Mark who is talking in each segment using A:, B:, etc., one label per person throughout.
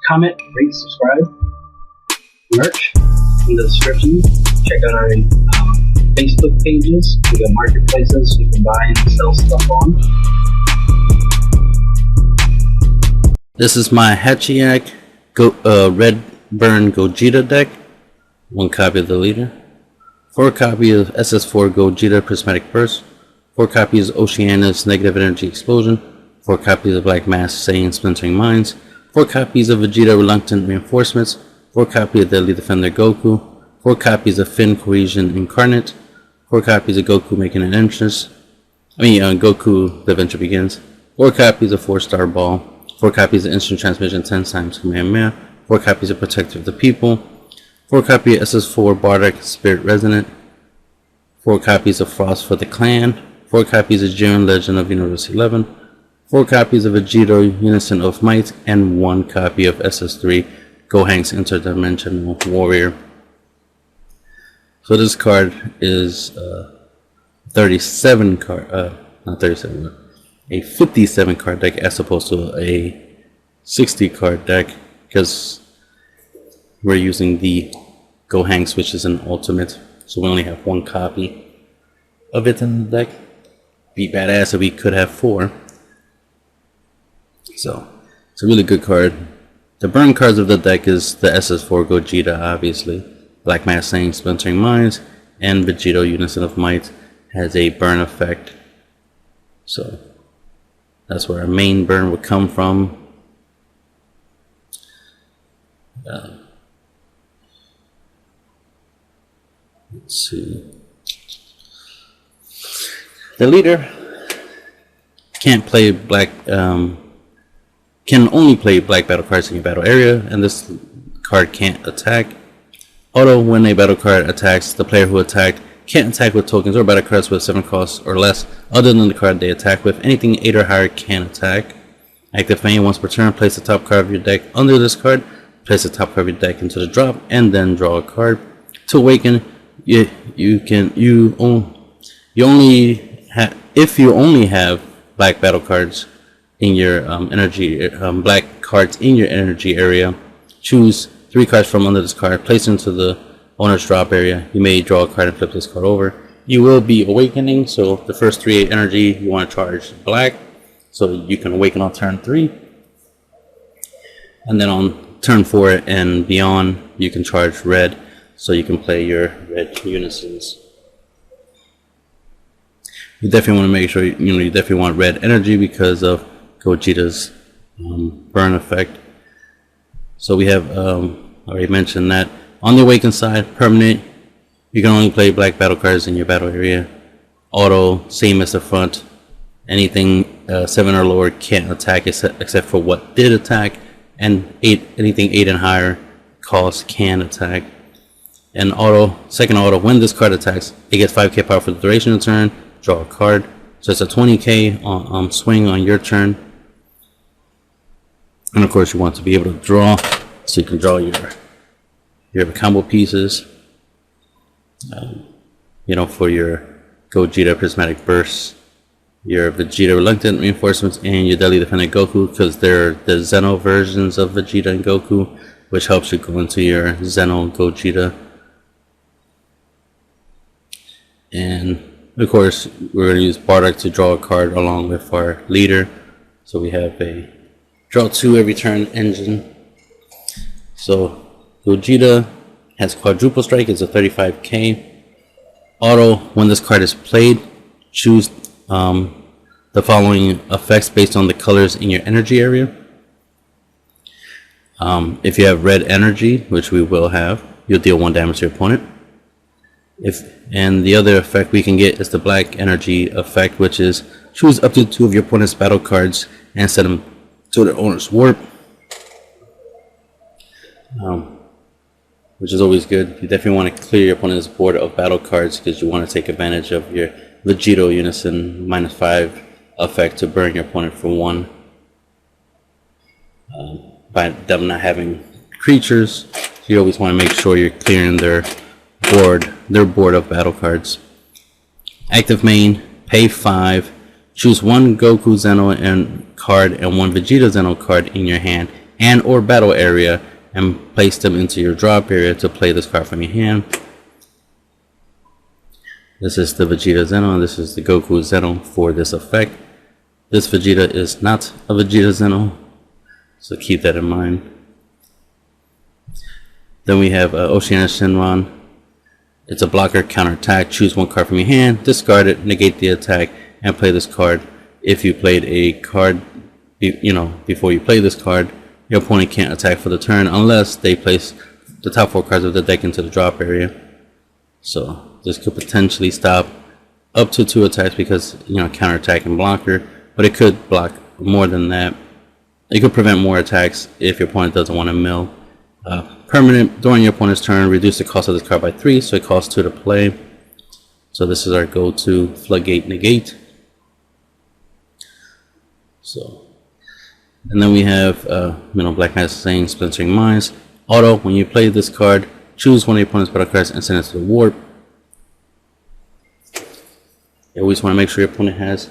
A: Comment, rate, subscribe. Merch in the description. Check out our Facebook pages. We got marketplaces you can buy and sell stuff on.
B: This is my Hatchhyack Red Burn Gogeta deck. 1 copy of the leader. 4 copies of SS4 Gogeta Prismatic Burst. 4 copies of Oceana's Negative Energy Explosion. 4 copies of Black Mass Saiyan Splintering Minds. 4 copies of Vegeta Reluctant Reinforcements. 4 copies of Deadly Defender Goku. 4 copies of Finn Cohesion Incarnate. 4 copies of Goku Making an Entrance. Goku The Adventure Begins. 4 copies of 4-Star Ball. 4 copies of Instant Transmission 10 times Kamehameha. 4 copies of Protector of the People. 4 copies of SS4 Bardac Spirit Resonant. 4 copies of Frost for the Clan. 4 copies of Jiren Legend of Universe 11. 4 copies of Yugioh Unison of Might. And 1 copy of SS3 Gohanks Interdimensional Warrior. So this card is 57 card, not 37, a 57 card deck as opposed to a 60 card deck, because we're using the Gohanks, which is an ultimate, so we only have 1 copy of it in the deck. Be badass if we could have 4. So it's a really good card. The burn cards of the deck is the SS4 Gogeta, obviously, Black Mass Saiyan Splintering Minds, and Vegeta Unison of Might has a burn effect. So that's where our main burn would come from. Let's see. The leader can't play black. Can only play black battle cards in your battle area, and this card can't attack. Auto, when a battle card attacks, the player who attacked can't attack with tokens or battle cards with 7 costs or less other than the card they attack with. Anything 8 or higher can attack. Active main, once per turn, place the top card of your deck under this card, place the top card of your deck into the drop, and then draw a card. To awaken, if you only have black battle cards in your black cards in your energy area, choose 3 cards from under this card, place into the owner's drop area. You may draw a card and flip this card over. You will be awakening, so the first 3 energy you want to charge black, so you can awaken on turn 3. And then on turn 4 and beyond, you can charge red, so you can play your red unisons. You definitely want to make sure you definitely want red energy because of Gogeta's burn effect. So we have already mentioned that. On the awakened side, permanent, you can only play black battle cards in your battle area. Auto, same as the front. Anything 7 or lower can't attack except for what did attack, and anything 8 and higher cost can attack. And auto, second auto, when this card attacks, it gets 5k power for the duration of the turn. Draw a card, so it's a 20k swing on your turn. And of course, you want to be able to draw, so you can draw your combo pieces. For your Gogeta Prismatic Burst, your Vegeta Reluctant Reinforcements, and your Deadly Defender Goku, because they're the Xeno versions of Vegeta and Goku, which helps you go into your Xeno Gogeta. And of course, we're going to use Bardac to draw a card along with our leader. So we have a draw 2 every turn engine. So Gogeta has Quadruple Strike. It's a 35k. Auto, when this card is played, choose the following effects based on the colors in your energy area. If you have red energy, which we will have, you'll deal 1 damage to your opponent. And the other effect we can get is the black energy effect, which is choose up to 2 of your opponent's battle cards and set them to their owner's warp, which is always good. You definitely want to clear your opponent's board of battle cards because you want to take advantage of your Vegeta Unison -5 effect to burn your opponent for 1 by them not having creatures. So you always want to make sure you're clearing their board of battle cards. Active main, pay 5, choose 1 Goku Xeno card and 1 Vegeta Xeno card in your hand and or battle area and place them into your drop area to play this card from your hand. This is the Vegeta Zeno, and this is the Goku Zeno for this effect. This Vegeta is not a Vegeta Zeno, so keep that in mind. Then we have Oceana Shenron. It's a blocker counter attack. Choose one card from your hand, discard it, negate the attack, and play this card. If you played a card, before you play this card, your opponent can't attack for the turn unless they place the top 4 cards of the deck into the drop area. So this could potentially stop up to 2 attacks because, counter attack and blocker, but it could block more than that. It could prevent more attacks if your opponent doesn't want to mill. Permanent, during your opponent's turn, reduce the cost of this card by 3, so it costs 2 to play. So this is our go-to Floodgate Negate. And then we have Black Mask saying Splintering Minds. Auto, when you play this card, choose one of your opponent's battle cards and send it to the warp. You always want to make sure your opponent has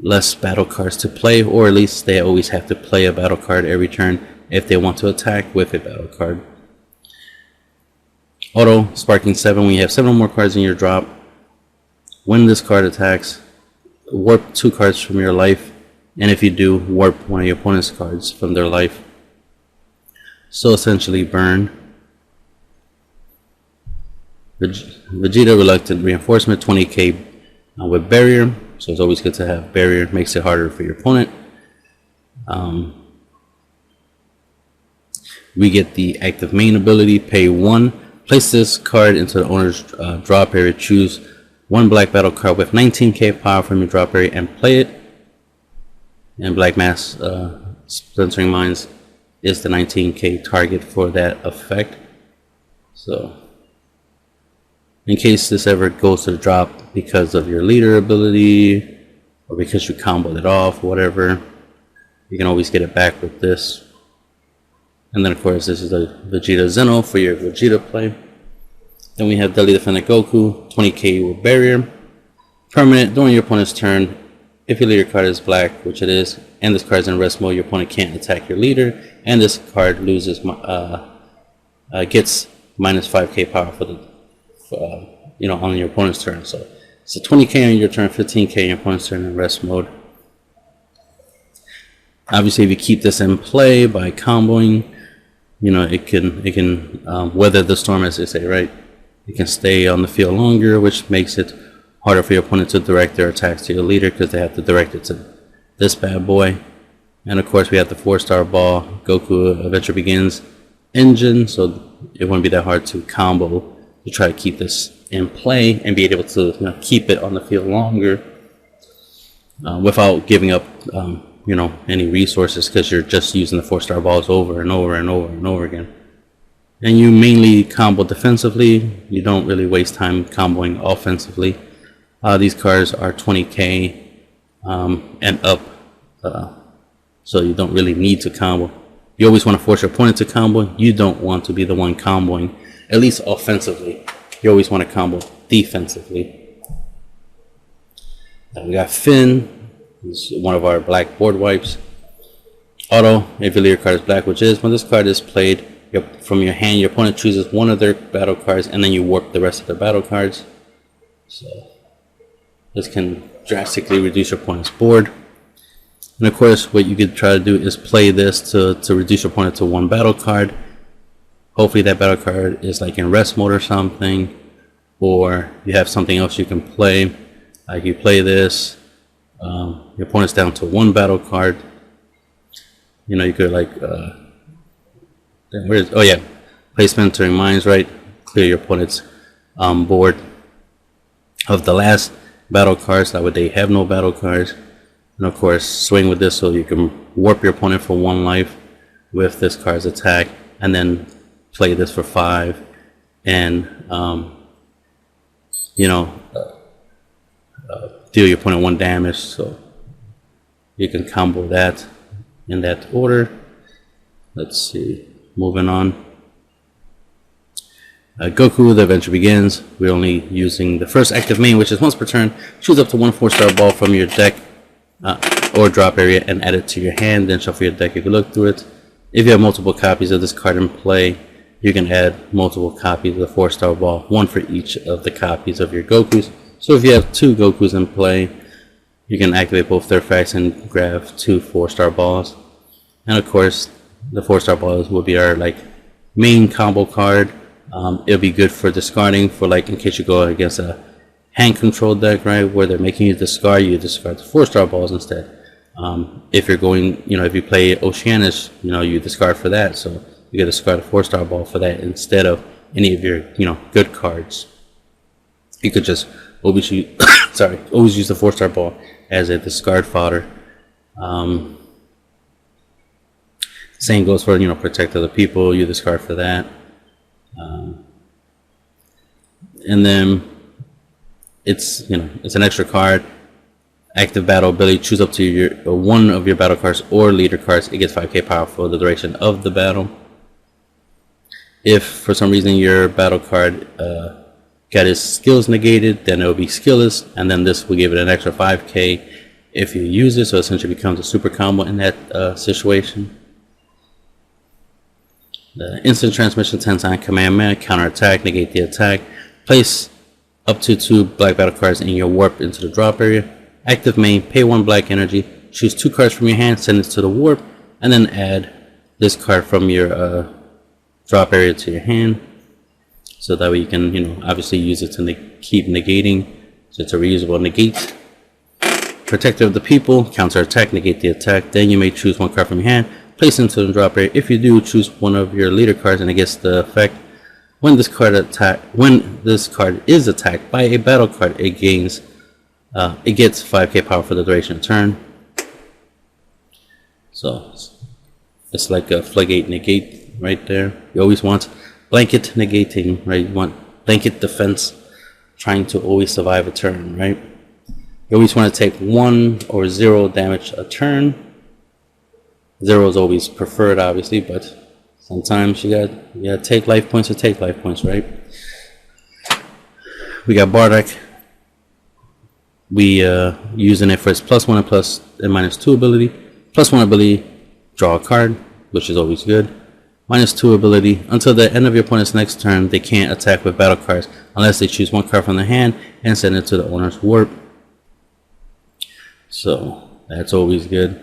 B: less battle cards to play, or at least they always have to play a battle card every turn if they want to attack with a battle card. Auto, Sparking 7, when you have 7 or more cards in your drop, when this card attacks, warp 2 cards from your life, and if you do, warp one of your opponent's cards from their life. So essentially burn. Vegeta Reluctant Reinforcement, 20k with barrier, so it's always good to have barrier, makes it harder for your opponent. We get the active main ability, pay 1, place this card into the owner's drop area, choose one black battle card with 19k power from your drop area and play it. And Black Mask Splintering Minds is the 19k target for that effect. So in case this ever goes to the drop because of your leader ability or because you comboed it off, whatever, you can always get it back with this. And then of course this is the Vegeta Zeno for your Gogeta play. Then we have Deadly Defender Goku, 20k with barrier. Permanent, during your opponent's turn, if your leader card is black, which it is, and this card is in rest mode, your opponent can't attack your leader, and this card loses gets minus 5k power for the on your opponent's turn. So it's a 20k on your turn, 15k on your opponent's turn in rest mode. Obviously, if you keep this in play by comboing, it can weather the storm, as they say, right? It can stay on the field longer, which makes it harder for your opponent to direct their attacks to your leader because they have to direct it to this bad boy. And of course, we have the 4-star ball, Goku Adventure Begins engine, so it wouldn't be that hard to combo to try to keep this in play and be able to keep it on the field longer without giving up any resources, because you're just using the 4-star balls over and over and over and over again. And you mainly combo defensively, you don't really waste time comboing offensively. These cards are 20k and up, so you don't really need to combo. You always want to force your opponent to combo. You don't want to be the one comboing, at least offensively. You always want to combo defensively. We got Finn, who's one of our black board wipes. Auto, if your leader card is black, which is when this card is played from your hand, your opponent chooses one of their battle cards and then you warp the rest of their battle cards. So this can drastically reduce your opponent's board. And of course, what you could try to do is play this to reduce your opponent to 1 battle card. Hopefully that battle card is like in rest mode or something, or you have something else you can play. Like you play this, your opponent's down to 1 battle card. You could like, play Splintering Minds, right? Clear your opponent's board of the last battle cards, that way they have no battle cards. And of course, swing with this so you can warp your opponent for 1 life with this card's attack, and then play this for 5, and deal your opponent 1 damage. So you can combo that in that order. Let's see, moving on. Goku, the adventure begins. We're only using the first active main, which is once per turn. Choose up to 1 4-star ball from your deck or drop area and add it to your hand. Then shuffle your deck if you look through it. If you have multiple copies of this card in play, you can add multiple copies of the 4-star ball, one for each of the copies of your Gokus. So if you have 2 Gokus in play, you can activate both their effects and grab 2 4-star balls. And of course, the 4-star balls will be our like main combo card. It'll be good for discarding, for like in case you go against a hand control deck, right, where they're making you discard the 4-star balls instead. If you're going, if you play Oceana, you discard for that, so you get to discard a 4-star ball for that instead of any of your, good cards. You could just always use, always use the 4-star ball as a discard fodder. Same goes for, protect other people, you discard for that. And then it's an extra card. Active battle ability, choose up to your one of your battle cards or leader cards. It gets 5k power for the duration of the battle. If for some reason your battle card got its skills negated, then it will be skillless, and then this will give it an extra 5k if you use it, so essentially becomes a super combo in that situation. The instant transmission 10-time command, counter attack, negate the attack, place up to 2 black battle cards in your warp into the drop area. Active main, pay 1 black energy, choose 2 cards from your hand, send it to the warp, and then add this card from your drop area to your hand. So that way you can, obviously use it to keep negating. So it's a reusable negate. Protector of the people, counter attack, negate the attack. Then you may choose 1 card from your hand, place it into the drop area. If you do, choose one of your leader cards, and it gets the effect. When this card is attacked by a battle card, it gets 5k power for the duration of turn. So it's like a floodgate negate right there. You always want blanket negating, right? You want blanket defense, trying to always survive a turn, right? You always want to take 1 or 0 damage a turn. 0 is always preferred, obviously, but sometimes you gotta take life points or take life points, right? We got Bardac. We using it for its +1 and -2 ability. +1 ability, draw a card, which is always good. -2 ability, until the end of your opponent's next turn, they can't attack with battle cards unless they choose 1 card from their hand and send it to the owner's warp. So that's always good.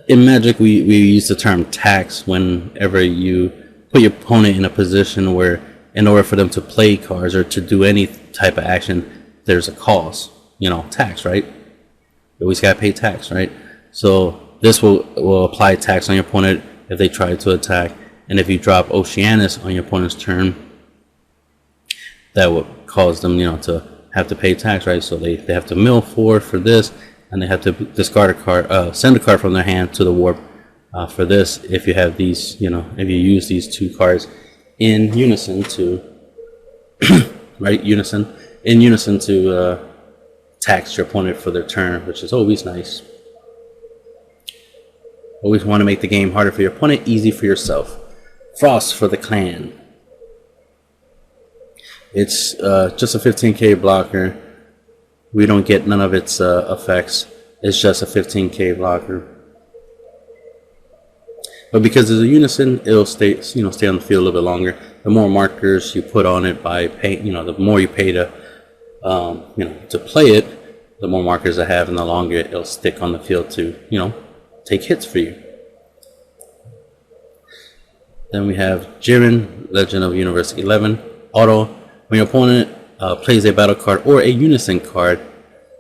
B: In Magic, we use the term tax whenever you put your opponent in a position where, in order for them to play cards or to do any type of action, there's a cost, tax, right? You always gotta pay tax, right? So this will apply tax on your opponent if they try to attack, and if you drop Oceanus on your opponent's turn, that would cause them, to have to pay tax, right? So they have to mill 4 for this, and they have to discard a card, send a card from their hand to the warp for this. If you have these, if you use these 2 cards in unison to, right, in unison to tax your opponent for their turn, which is always nice. Always want to make the game harder for your opponent, easy for yourself. Frost for the clan. It's just a 15k blocker. We don't get none of its effects. It's just a 15k blocker. But because it's a unison, it'll stay on the field a little bit longer. The more markers you put on it by pay, the more you pay to to play it, the more markers I have, and the longer it'll stick on the field to take hits for you. Then we have Jiren, Legend of Universe 11. Auto. When your opponent plays a battle card or a unison card,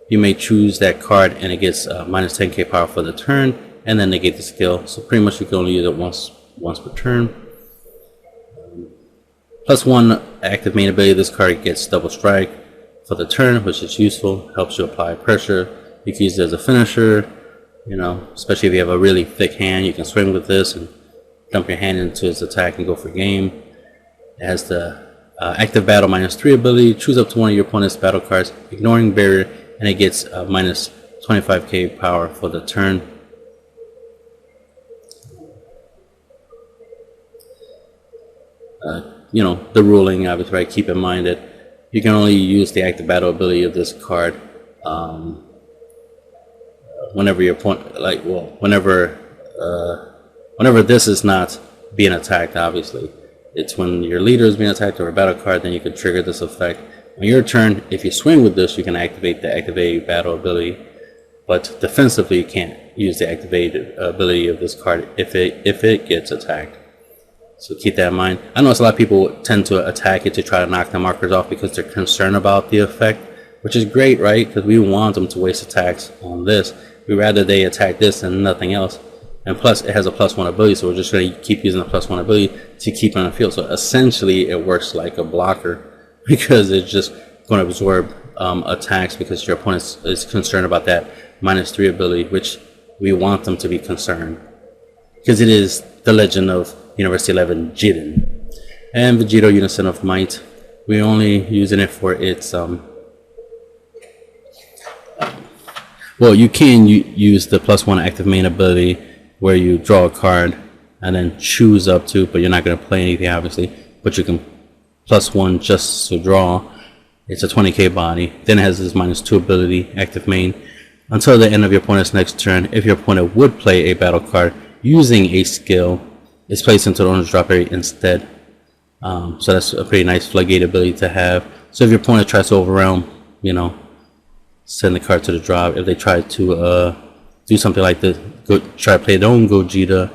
B: you may choose that card, and it gets minus 10k power for the turn, and then negate the skill. So pretty much you can only use it once per turn. +1 active main ability. This card gets double strike for the turn, which is useful. Helps you apply pressure. You can use it as a finisher. Especially if you have a really thick hand, you can swing with this and dump your hand into its attack and go for game. It has the active battle -3 ability. Choose up to one of your opponent's battle cards, ignoring barrier, and it gets minus 25k power for the turn. The ruling, obviously, right? Keep in mind that you can only use the active battle ability of this card whenever your opponent, whenever whenever this is not being attacked, obviously. It's when your leader is being attacked or a battle card, then you can trigger this effect. On your turn, if you swing with this, you can activate the activate battle ability. But defensively, you can't use the activated ability of this card if it gets attacked. So keep that in mind. I know a lot of people tend to attack it to try to knock the markers off because they're concerned about the effect, which is great, right? Because we want them to waste attacks on this. We'd rather they attack this than nothing else. And plus, it has a +1 ability, so we're just going to keep using the +1 ability to keep it on the field. So essentially, it works like a blocker because it's just going to absorb attacks because your opponent is concerned about that -3 ability, which we want them to be concerned. Because it is the legend of University 11 Jiren. And Vegito Unison of Might. We're only using it for its well, you can use the +1 active main ability where you draw a card and then choose up to, but you're not going to play anything obviously, but you can +1 just to draw. It's a 20k body. Then it has this -2 ability, active main, until the end of your opponent's next turn. If your opponent would play a battle card using a skill, it's placed into the owner's drop area instead. So that's a pretty nice floodgate ability to have. So if your opponent tries to overwhelm, you know, send the card to the drop. If they try to do something like this, try to play their own Gogeta,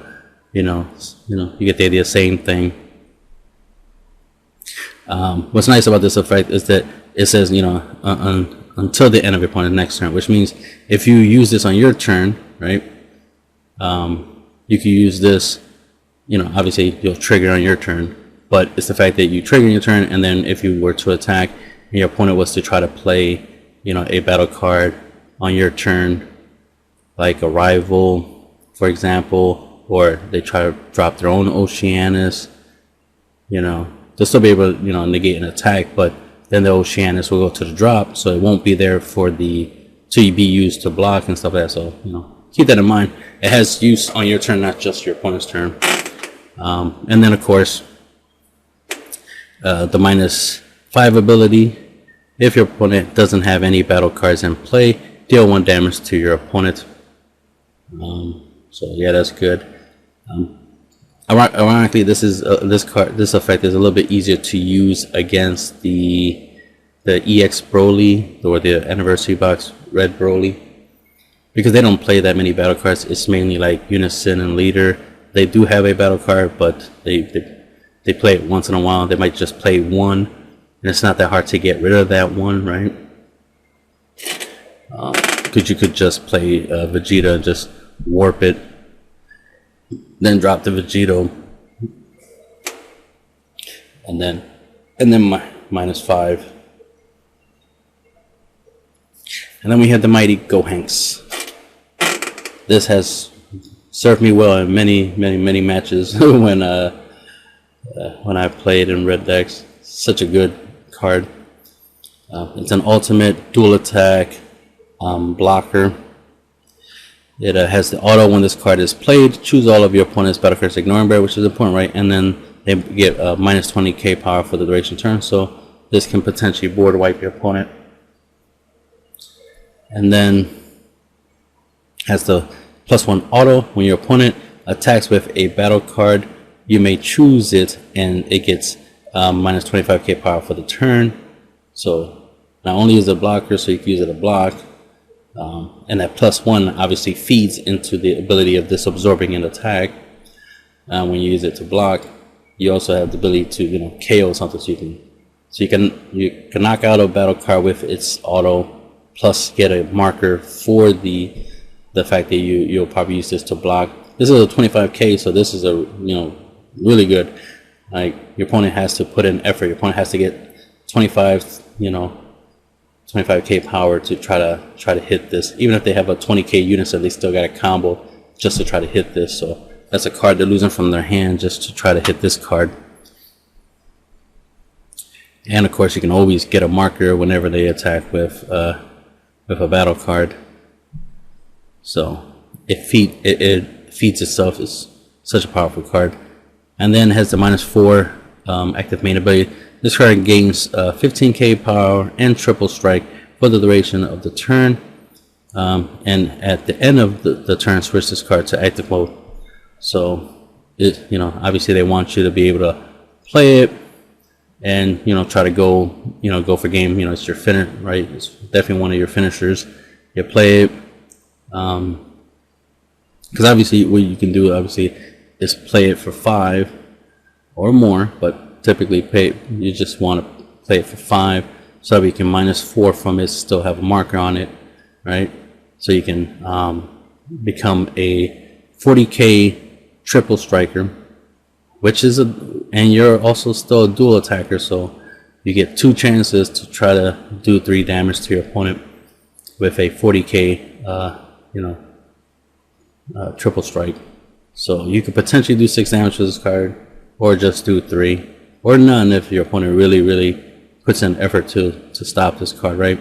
B: you know, you get the idea. Same thing. What's nice about this effect is that it says, you know, until the end of your opponent's next turn, which means if you use this on your turn, right, you can use this, you know, obviously you'll trigger on your turn, but it's the fact that you trigger your turn, and then if you were to attack and your opponent was to try to play, you know, a battle card on your turn, like a rival, for example, or they try to drop their own Oceanus, you know, they'll still be able to, you know, negate an attack, but then the Oceanus will go to the drop, so it won't be there for the to be used to block and stuff like that. So, you know, keep that in mind. It has use on your turn, not just your opponent's turn. And then, of course, the -5 ability. If your opponent doesn't have any battle cards in play, deal 1 damage to your opponent. So yeah, that's good. Ironically, this effect is a little bit easier to use against the EX Broly or the Anniversary Box Red Broly, because they don't play that many battle cards. It's mainly like Unison and Leader. They do have a battle card, but they play it once in a while. They might just play one, and it's not that hard to get rid of that one, right? Because you could just play Vegeta and just warp it, then drop the Vegito, and then -5, and then we have the mighty Gohanks. This has served me well in many matches when I played in red decks. Such a good card. It's an ultimate dual attack blocker. It has the auto when this card is played. Choose all of your opponent's battle cards, ignoring bear, which is important, right? And then they get -20k power for the duration turn. So this can potentially board wipe your opponent. And then has the +1 auto. When your opponent attacks with a battle card, you may choose it, and it gets -25k power for the turn. So not only is it a blocker, so you can use it to block. And that +1 obviously feeds into the ability of this absorbing an attack. When you use it to block, you also have the ability to, you know, KO something, so you can knock out a battle card with its auto, plus get a marker for the fact that you'll probably use this to block. This is a 25k, so this is a, you know, really good. Like, your opponent has to put in effort. Your opponent has to get 25k power to try to hit this. Even if they have a 20k unison, they still got a combo just to try to hit this. So that's a card they're losing from their hand just to try to hit this card. And of course, you can always get a marker whenever they attack with a battle card. So it feeds itself. It's such a powerful card. And then it has the -4 active main ability. This card gains 15k power and triple strike for the duration of the turn. And at the end of the turn, switch this card to active mode. So it, you know, obviously they want you to be able to play it and, you know, try to go, you know, go for game. You know, it's your finisher, right? It's definitely one of your finishers. You play it, because obviously what you can do obviously is play it for 5 or more, but typically you just want to play it for 5 so that we can -4 from it, still have a marker on it, right? So you can become a 40k triple striker, which is and you're also still a dual attacker, so you get 2 chances to try to do 3 damage to your opponent with a 40k you know, triple strike. So you could potentially do 6 damage with this card, or just do 3, or none if your opponent really puts in effort to stop this card, right?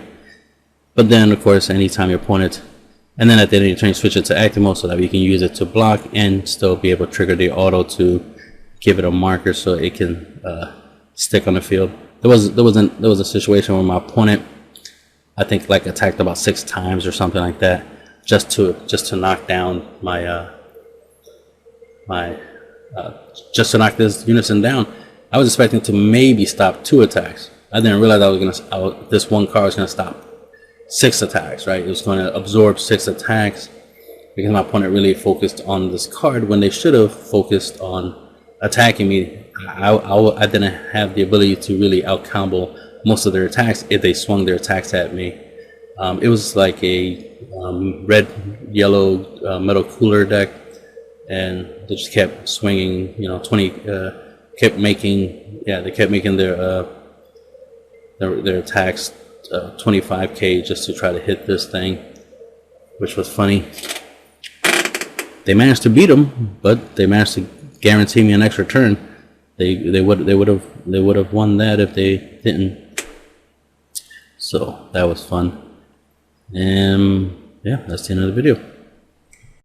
B: But then of course anytime your opponent, and then at the end of your turn you switch it to active mode so that you can use it to block and still be able to trigger the auto to give it a marker so it can stick on the field. There was a situation where my opponent, I think, like attacked about 6 times or something like that, just to knock down my just to knock this unison down. I was expecting to maybe stop 2 attacks. I didn't realize this one card was gonna stop 6 attacks, right? It was going to absorb 6 attacks because my opponent really focused on this card when they should have focused on attacking me. I didn't have the ability to really out combo most of their attacks if they swung their attacks at me. It was like a red yellow metal cooler deck, and they just kept swinging, you know, they kept making their attacks 25k just to try to hit this thing, which was funny. They managed to beat them, but they managed to guarantee me an extra turn. They would have won that if they didn't. So that was fun. And yeah, that's the end of the video.